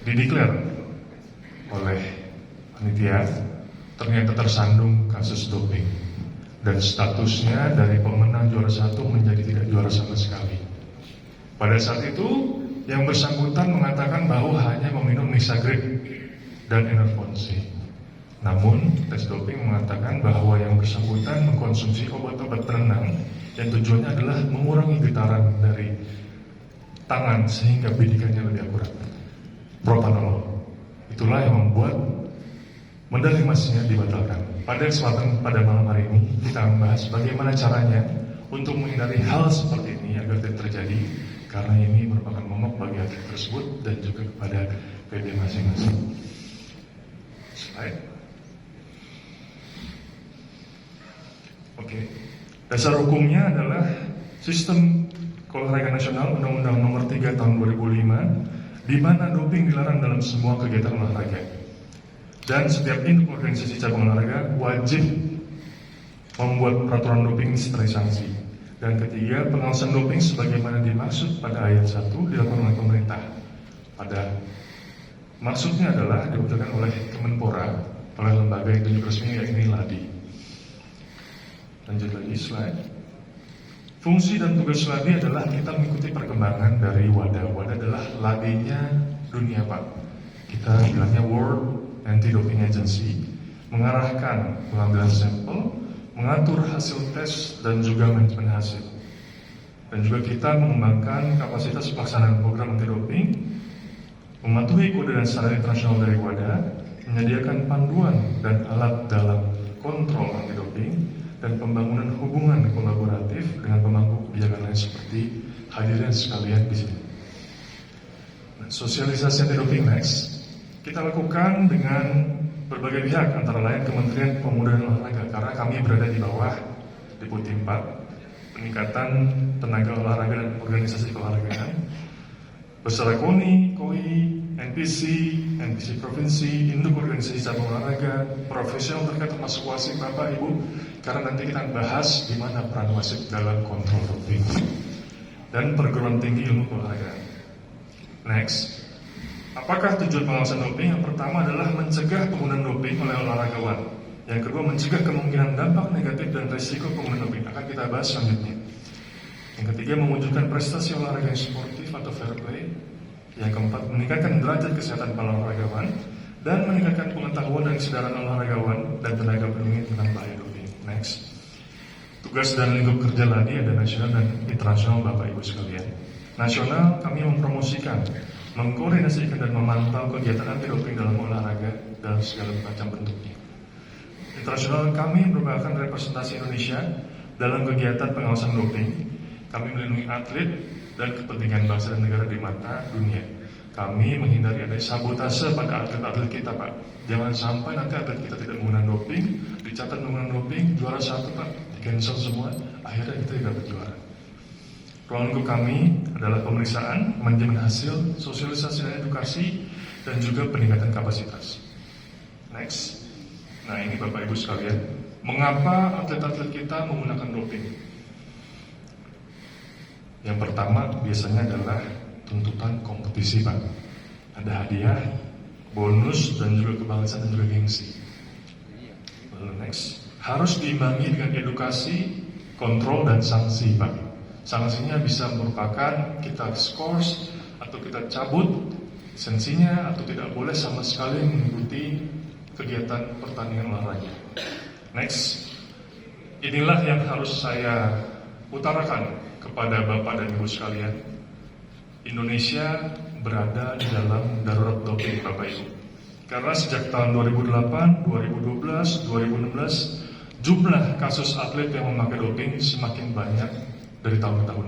dideklar oleh panitia ternyata tersandung kasus doping dan statusnya dari pemenang juara 1 menjadi tidak juara sama sekali. Pada saat itu yang bersangkutan mengatakan bahwa hanya meminum Nisagrip dan Enervon C. Namun tes doping mengatakan bahwa yang bersangkutan mengkonsumsi obat-obat penenang yang tujuannya adalah mengurangi getaran dari tangan sehingga bidikannya lebih akurat. Propanolol. Itulah yang membuat medali emasnya dibatalkan. Pada kesempatan pada malam hari ini kita membahas bagaimana caranya untuk menghindari hal seperti ini agar tidak terjadi, karena ini merupakan momok bagi atlet tersebut dan juga kepada PB masing-masing. Slide. Oke. Dasar hukumnya adalah Sistem Olahraga Nasional Undang-Undang Nomor 3 Tahun 2005, di mana doping dilarang dalam semua kegiatan olahraga. Dan setiap induk organisasi cabang olahraga wajib membuat peraturan doping sebagai sanksi. Dan ketiga, pengawasan doping sebagaimana dimaksud pada ayat 1 dilakukan oleh pemerintah. Pada maksudnya adalah diusulkan oleh Kemenpora, oleh lembaga yang tunjuk resmi yakni LADI. Lanjut lagi slide. Fungsi dan tugas LADI adalah kita mengikuti perkembangan dari WADA. WADA adalah LADI-nya dunia Pak. Kita bilangnya World Anti-Doping Agency, mengarahkan pengambilan sampel, mengatur hasil tes dan juga manajemen hasil. Dan juga kita mengembangkan kapasitas pelaksanaan program anti-doping, mematuhi kode dan standar internasional dari WADA, menyediakan panduan dan alat dalam kontrol anti-doping, dan pembangunan hubungan kolaboratif dengan pemangku kebijakan lain seperti hadirin sekalian di sini. Sosialisasi anti-doping next kita lakukan dengan berbagai pihak, antara lain Kementerian Pemuda dan Olahraga, karena kami berada di bawah Deputi 4 Peningkatan Tenaga Olahraga dan Organisasi Keolahragaan beserta KONI, KOI, NPC Provinsi, Induk Organisasi Cabang Olahraga, profesional terkait termasuk wasit Bapak Ibu, karena nanti kita bahas di mana peran wasit dalam kontrol doping dan perguruan tinggi ilmu keolahragaan. Next, apakah tujuan pengawasan doping? Yang pertama adalah mencegah penggunaan doping oleh olahragawan. Yang kedua, mencegah kemungkinan dampak negatif dan risiko penggunaan doping. Akan kita bahas selanjutnya. Yang ketiga, mewujudkan prestasi olahraga yang sportif atau fair play. Yang keempat, meningkatkan derajat kesehatan para olahragawan dan meningkatkan pengetahuan dan kesadaran olahragawan dan tenaga pendukung tentang bahaya doping. Next, tugas dan lingkup kerja LADI ada nasional dan internasional Bapak Ibu sekalian. Nasional, kami mempromosikan, mengkoordinasikan dan memantau kegiatan anti-doping dalam olahraga dalam segala macam bentuknya. Internasional, kami merupakan representasi Indonesia dalam kegiatan pengawasan doping. Kami melindungi atlet dan kepentingan bangsa dan negara di mata dunia. Kami menghindari adanya sabotase pada atlet-atlet kita Pak. Jangan sampai nanti atlet kita tidak menggunakan doping, dicatat menggunakan doping, juara 1 Pak, di-cancel semua, akhirnya kita tidak berjuara. Ruang lingkup kami adalah pemeriksaan, manajemen hasil, sosialisasi dan edukasi, dan juga peningkatan kapasitas. Next. Nah ini Bapak Ibu sekalian, mengapa atlet-atlet kita menggunakan doping? Yang pertama biasanya adalah tuntutan kompetisi Pak. Ada hadiah, bonus, dan juga kebangsaan dan juga gengsi. Lalu next, harus diimbangi dengan edukasi, kontrol, dan sanksi Pak. Sanksinya bisa merupakan kita skors atau kita cabut lisensinya atau tidak boleh sama sekali mengikuti kegiatan pertandingan olahraga. Next, inilah yang harus saya utarakan kepada Bapak dan Ibu sekalian. Indonesia berada di dalam darurat doping Bapak Ibu. Karena sejak tahun 2008, 2012, 2016 jumlah kasus atlet yang memakai doping semakin banyak dari tahun ke tahun.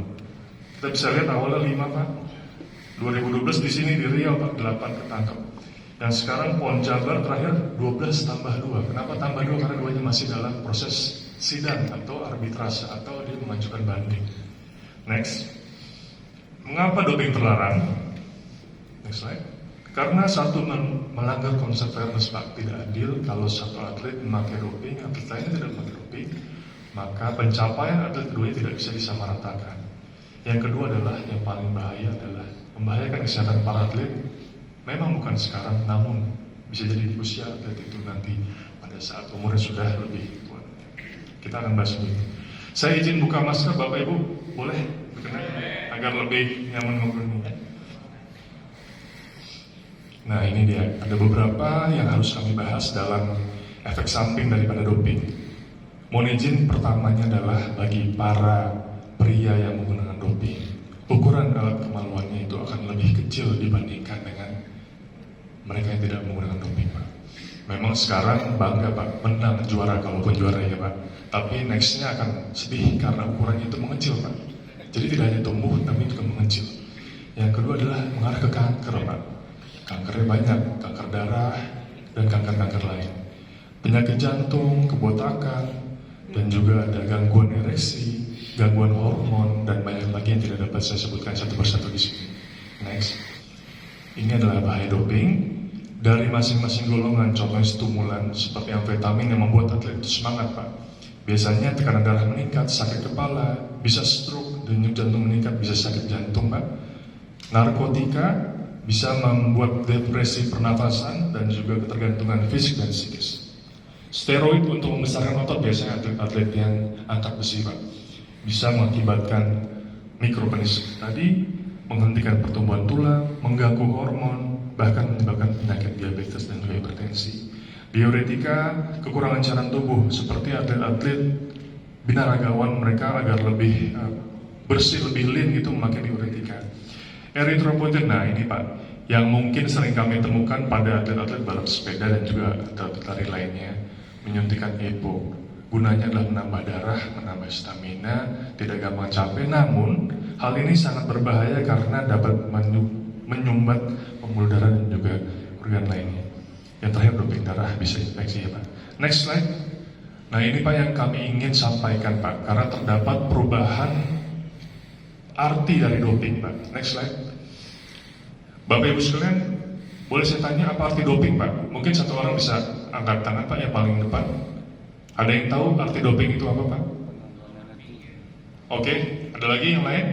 Kita bisa lihat awalnya 5 Pak, 2012 di sini di Riau Pak 8 ketangkep. Yang sekarang PON Jabar terakhir 12 tambah 2. Kenapa tambah 2? Karena duanya masih dalam proses sidang atau arbitrase atau dia mengajukan banding. Next, mengapa doping terlarang? Next slide. Karena satu melanggar konsep fairness Pak, tidak adil kalau satu atlet memakai doping, atlet lainnya tidak memakai doping, maka pencapaian atlet keduanya tidak bisa disamaratakan. Yang kedua adalah yang paling bahaya adalah membahayakan kesehatan para atlet Memang bukan sekarang, namun bisa jadi di usia atlet itu nanti pada saat umurnya sudah lebih tua. Kita akan bahas ini. Saya izin buka masker, Bapak Ibu, boleh berkenan agar lebih nyaman ngobrolnya. Nah, ini dia, ada beberapa yang harus kami bahas dalam efek samping daripada doping. Mohon izin, pertamanya adalah bagi para pria yang menggunakan doping, ukuran alat kemaluannya itu akan lebih kecil dibandingkan dengan mereka yang tidak menggunakan doping, Pak. Memang sekarang bangga, Pak, menang juara kalaupun juara ya, Pak. Tapi nextnya akan sedih karena ukurannya itu mengecil, Pak. Jadi tidak hanya tumbuh, tapi juga mengecil. Yang kedua adalah mengarah ke kanker, Pak. Kankernya banyak, kanker darah, dan kanker-kanker lain. Penyakit jantung, kebotakan, dan juga ada gangguan ereksi, gangguan hormon, dan banyak lagi yang tidak dapat saya sebutkan satu persatu di sini. Next. Ini adalah bahaya doping dari masing-masing golongan, contohnya stimulan seperti amfetamin yang membuat atlet itu semangat, Pak. Biasanya tekanan darah meningkat, sakit kepala, bisa stroke, denyut jantung meningkat, bisa sakit jantung, Pak. Narkotika bisa membuat depresi pernafasan dan juga ketergantungan fisik dan psikis. Steroid untuk membesarkan otot, biasanya atlet-atlet yang angkat besi, Pak, bisa mengakibatkan mikropenis tadi, menghentikan pertumbuhan tulang, mengganggu hormon, bahkan menyebabkan penyakit diabetes dan juga hipertensi. Diuretika, kekurangan cairan tubuh, seperti atlet-atlet binaragawan, mereka agar lebih bersih, lebih lean gitu memakai diuretika. Eritropoietin, nah ini Pak, yang mungkin sering kami temukan pada atlet-atlet balap sepeda dan juga atlet lari lainnya, menyuntikkan EPO. Gunanya adalah menambah darah, menambah stamina, tidak gampang capek, namun hal ini sangat berbahaya karena dapat menyumbat pembuluh darah dan juga organ lainnya. Yang terakhir, doping darah bisa infeksi ya Pak. Next slide. Nah ini Pak yang kami ingin sampaikan Pak, karena terdapat perubahan arti dari doping, Pak. Next slide. Bapak Ibu sekalian, boleh saya tanya apa arti doping, Pak? Mungkin satu orang bisa angkat tangan, Pak, yang paling depan. Ada yang tahu arti doping itu apa, Pak? Oke, ada lagi yang lain?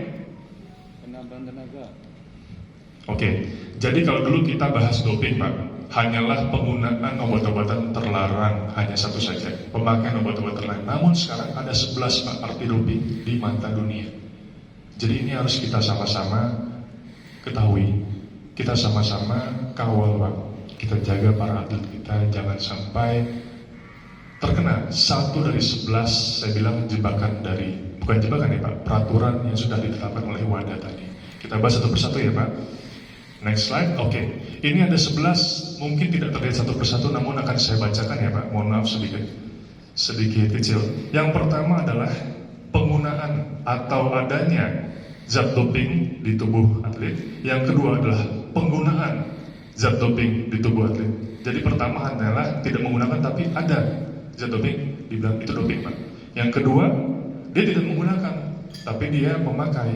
Penambahan tenaga. Oke, jadi kalau dulu kita bahas doping, Pak, hanyalah penggunaan obat-obatan terlarang, hanya satu saja, pemakaian obat-obatan terlarang. Namun sekarang ada 11, Pak, arti doping di mata dunia. Jadi ini harus kita sama-sama ketahui, kita sama-sama kawal, Pak. Kita jaga para atlet kita, jangan sampai terkena satu dari 11, saya bilang jebakan dari, bukan jebakan ya Pak, peraturan yang sudah ditetapkan oleh WADA tadi. Kita bahas satu persatu ya Pak. Next slide, oke. Ini ada 11, mungkin tidak terlihat satu persatu, namun akan saya bacakan ya Pak, mohon maaf sedikit kecil. Yang pertama adalah penggunaan atau adanya zat doping di tubuh atlet. Yang kedua adalah penggunaan zat doping di tubuh atlet. Jadi pertama adalah tidak menggunakan tapi ada zat doping, dibilang itu doping Pak. Yang kedua, dia tidak menggunakan tapi dia memakai.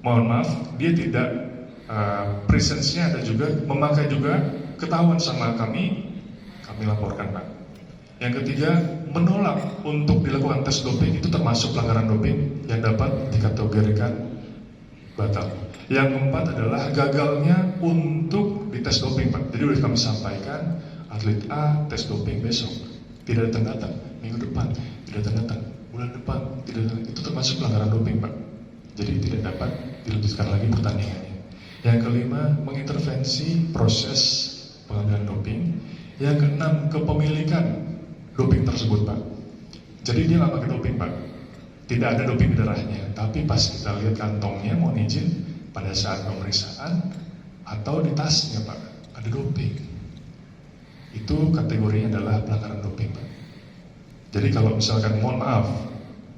Mohon maaf, dia tidak presence-nya ada juga, memakai juga, ketahuan sama kami laporkan Pak. Yang ketiga, menolak untuk dilakukan tes doping, itu termasuk pelanggaran doping yang dapat dikategorikan batal. Yang keempat adalah gagalnya untuk dites doping Pak. Jadi sudah kami sampaikan, atlet A tes doping besok, tidak datang, minggu depan tidak datang, bulan depan tidak datang, itu termasuk pelanggaran doping Pak. Jadi tidak dapat dilanjutkan lagi pertandingannya. Yang kelima, mengintervensi proses pengambilan doping. Yang keenam, kepemilikan doping tersebut Pak. Jadi dia nggak pakai doping Pak, tidak ada doping di darahnya, tapi pas kita lihat kantongnya, mohon izin, pada saat pemeriksaan atau di tasnya Pak ada doping. Itu kategorinya adalah pelanggaran doping Pak. Jadi kalau misalkan mohon maaf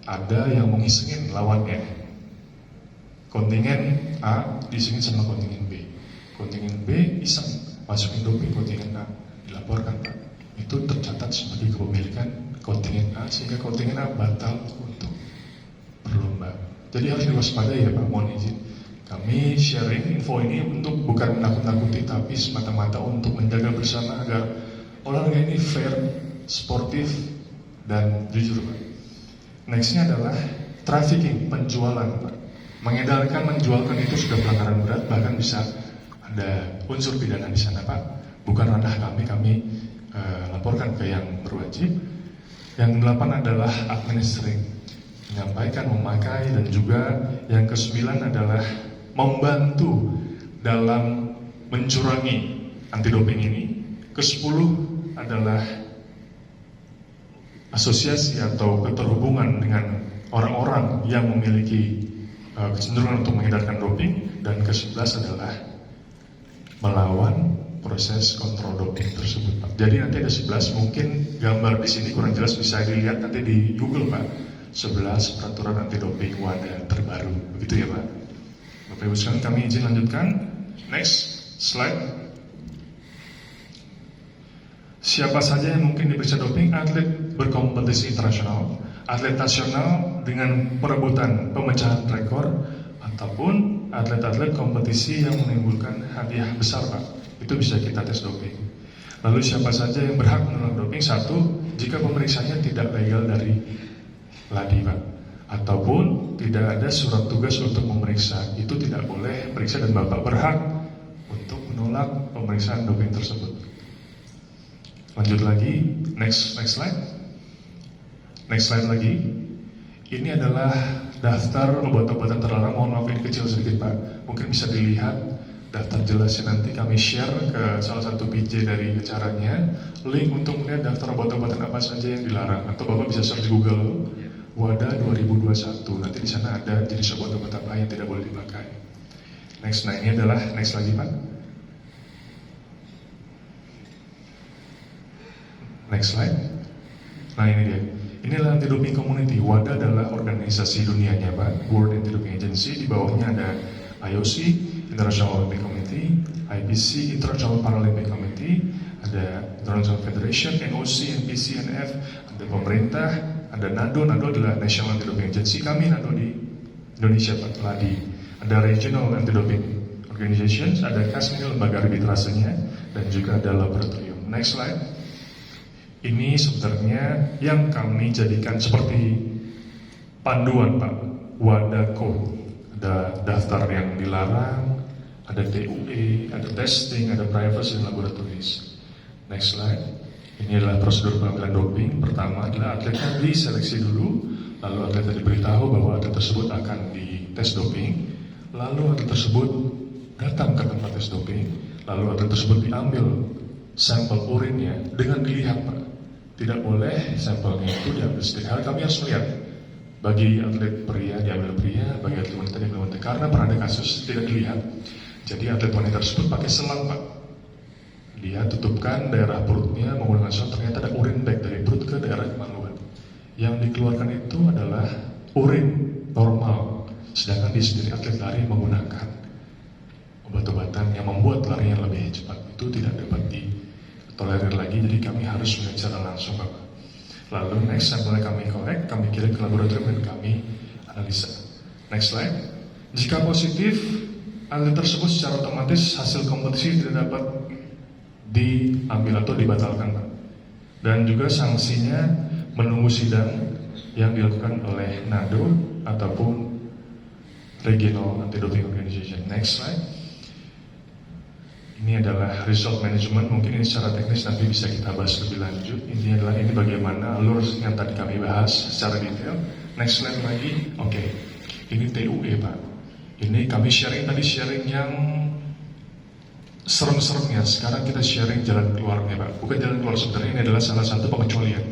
ada yang mengisengin lawannya, kontingen A disingin sama kontingen B, kontingen B iseng masukin doping kontingen A, dilaporkan Pak. Itu tercatat sebagai kepemilikan kontingen A, sehingga kontingen A batal untuk berlomba. Jadi harus diwaspadai ya Pak, mohon izin. Kami sharing info ini untuk bukan menakut-nakuti, tapi semata-mata untuk menjaga bersama agar olahraga ini fair, sportif, dan jujur Pak. Nextnya adalah trafficking, penjualan Pak. Mengedarkan, menjualkan itu sudah pelanggaran berat, bahkan bisa ada unsur pidana di sana Pak. Bukan ranah kami laporkan ke yang berwajib. Yang 8 adalah administering, menyampaikan, memakai, dan juga yang ke-9 adalah membantu dalam mencurangi anti doping ini. Ke-10 adalah asosiasi atau keterhubungan dengan orang-orang yang memiliki kecenderungan untuk menghindarkan doping. Dan ke-11 adalah melawan proses kontrol doping tersebut Pak. Jadi nanti ada 11, mungkin gambar di sini kurang jelas, bisa dilihat nanti di Google Pak. 11 peraturan anti doping WADA terbaru, begitu ya Pak. Bapak Ibu sekalian, kami izin lanjutkan. Next slide. Siapa saja yang mungkin diperiksa doping? Atlet berkompetisi internasional, atlet nasional dengan perebutan pemecahan rekor, ataupun atlet-atlet kompetisi yang menimbulkan hadiah besar Pak. Itu bisa kita tes doping. Lalu siapa saja yang berhak menolak doping? 1, jika pemeriksaannya tidak legal dari LADI Pak, ataupun tidak ada surat tugas untuk memeriksa, itu tidak boleh periksa dan Bapak berhak untuk menolak pemeriksaan doping tersebut. Lanjut lagi, next slide. Next slide lagi. Ini adalah daftar obat-obatan terlarang. Mohon maaf ini kecil sedikit Pak. Mungkin bisa dilihat daftar jelasnya, nanti kami share ke salah satu PJ dari acaranya link untuk melihat daftar obat-obatan apa saja yang dilarang. Atau Bapak bisa search Google WADA 2021. Nanti di sana ada jenis obat-obat apa yang tidak boleh dipakai. Next, nah ini adalah next lagi Pak. Next slide. Nah ini dia. Inilah Anti Doping Community. WADA adalah organisasi dunianya Pak, World Anti Doping Agency. Di bawahnya ada IOC, International Olympic Committee, IPC, International Paralympic Committee, ada International Federation, NOC, NPC, NF, ada pemerintah, ada NADO. NADO adalah National Anti Doping Agency. Kami NADO di Indonesia Pak, LADI. Ada Regional Anti Doping Organizations, ada KAS, ini lembaga arbitrasenya, dan juga ada laboratorium. Next slide. Ini sebenarnya yang kami jadikan seperti panduan Pak, WADA Code. Ada daftar yang dilarang, ada TUE, ada testing, ada privacy, dan laboratories. Next slide. Ini adalah prosedur pengambilan doping. Pertama adalah atletnya diseleksi dulu, lalu atletnya diberitahu bahwa atlet tersebut akan dites doping, lalu atlet tersebut datang ke tempat tes doping, lalu atlet tersebut diambil sampel urinnya dengan dilihat Pak. Tidak boleh sampelnya itu diambil setiap hari. Kami harus melihat. Bagi atlet pria diambil pria, bagi atlet wanita diambil wanita. Karena pernah ada kasus tidak dilihat. Jadi atlet wanita tersebut pakai selang Pak. Dia tutupkan daerah perutnya menggunakan selang, ternyata ada urin bag dari perut ke daerah kemaluan. Yang dikeluarkan itu adalah urin normal. Sedangkan dia sendiri atlet lari menggunakan obat-obatan yang membuat larinya lebih cepat. Itu tidak dapat ditolerir lagi, jadi kami harus melihat secara langsung Bapak. Lalu next, sampelnya kami collect, kami kirim ke laboratorium dan kami analisa. Next slide. Jika positif, atlet tersebut secara otomatis hasil kompetisi tidak dapat diambil atau dibatalkan Pak. Dan juga sanksinya menunggu sidang yang dilakukan oleh NADO ataupun Regional Anti Doping Organization. Next slide. Ini adalah result management, mungkin ini secara teknis nanti bisa kita bahas lebih lanjut. Ini adalah bagaimana alur yang tadi kami bahas secara detail. Next slide lagi. Oke. Ini TUE Pak. Ini kami sharing yang serem-seremnya. Sekarang kita sharing jalan keluarnya Pak. Bukan jalan keluar sebenarnya, ini adalah salah satu pengecualian.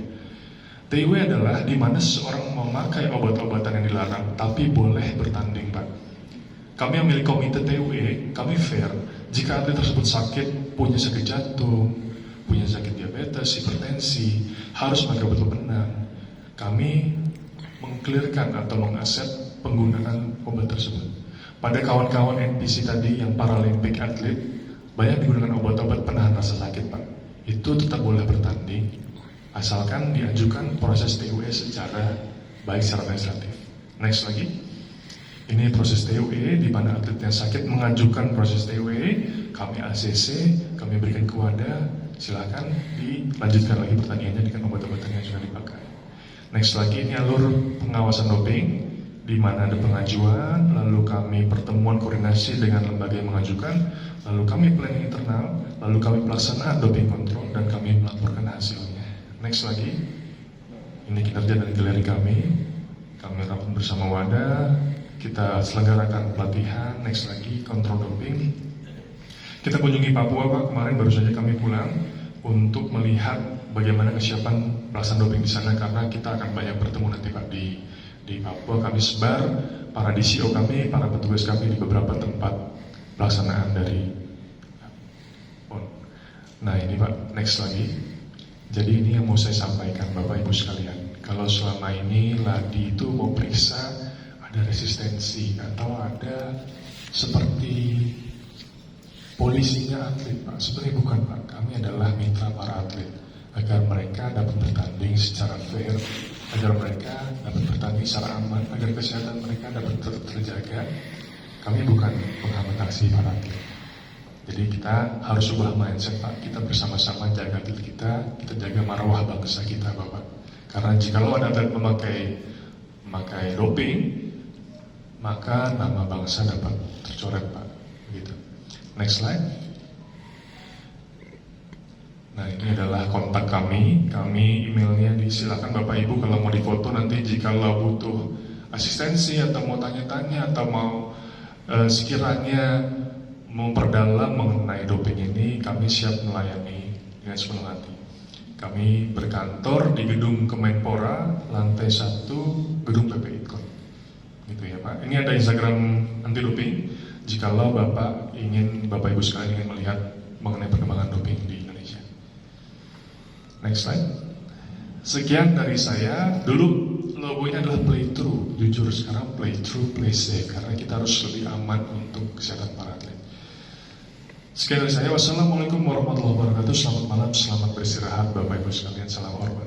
TUE adalah di mana seseorang memakai obat-obatan yang dilarang tapi boleh bertanding Pak. Kami memilih komite TUE, kami fair. Jika atlet tersebut sakit, punya sakit jantung, punya sakit diabetes, hipertensi, harus pakai obat penenang, kami mengklirkan atau mengasep penggunaan obat tersebut. Pada kawan-kawan NPC tadi yang paralimpik atlet, banyak digunakan obat-obat penahan rasa sakit Pak. Itu tetap boleh bertanding, asalkan diajukan proses TUE secara baik secara legislatif. Next lagi. Ini proses TUE, di mana atlet yang sakit mengajukan proses TUE, kami ACC, kami berikan ke WADA, silakan dilanjutkan lagi pertandingannya dengan obat-obatan yang sudah dipakai. Next lagi, ini alur pengawasan doping. di mana ada pengajuan, lalu kami pertemuan koordinasi dengan lembaga yang mengajukan, lalu kami planning internal, lalu kami pelaksanaan doping control, dan kami melaporkan hasilnya. Next lagi, ini kinerja dan galeri kami rapat bersama wadah, kita selenggarakan pelatihan. Next lagi, kontrol doping. Kita kunjungi Papua Pak, kemarin baru saja kami pulang untuk melihat bagaimana kesiapan pelaksanaan doping di sana, karena kita akan banyak bertemu nanti Pak di Papua. Kami sebar para DCO kami, para petugas kami di beberapa tempat pelaksanaan dari PON. Nah ini Pak, next lagi. Jadi ini yang mau saya sampaikan Bapak Ibu sekalian. Kalau selama ini Ladi itu mau periksa ada resistensi atau ada seperti polisinya atlet Pak, sebenarnya bukan Pak. Kami adalah mitra para atlet agar mereka dapat bertanding secara fair, agar mereka dapat bertanding secara aman, agar kesehatan mereka dapat terjaga. Kami bukan penghambat aksi para atlet. Jadi kita harus ubah mindset Pak. Kita bersama-sama jaga atlet kita jaga marwah bangsa kita Bapak. Karena jikalau ada atlet memakai doping, maka nama bangsa dapat tercoret Pak. Begitu. Next slide. Nah ini adalah kontak kami emailnya disilakan Bapak Ibu kalau mau difoto nanti, jikalau butuh asistensi atau mau tanya-tanya atau mau sekiranya memperdalam mengenai doping ini, kami siap melayani dengan sepenuh hati. Kami berkantor di gedung Kemenpora, lantai 1, gedung PPIKON. Gitu ya Pak. Ini ada Instagram anti doping. Jikalau Bapak Ibu sekalian ingin melihat mengenai perkembangan doping di Indonesia. Next slide. Sekian dari saya. Dulu logonya adalah play through. Jujur sekarang play through, play safe, karena kita harus lebih aman untuk kesehatan para atlet. Sekian dari saya. Wassalamualaikum warahmatullahi wabarakatuh. Selamat malam, selamat beristirahat Bapak Ibu sekalian. Salam hormat.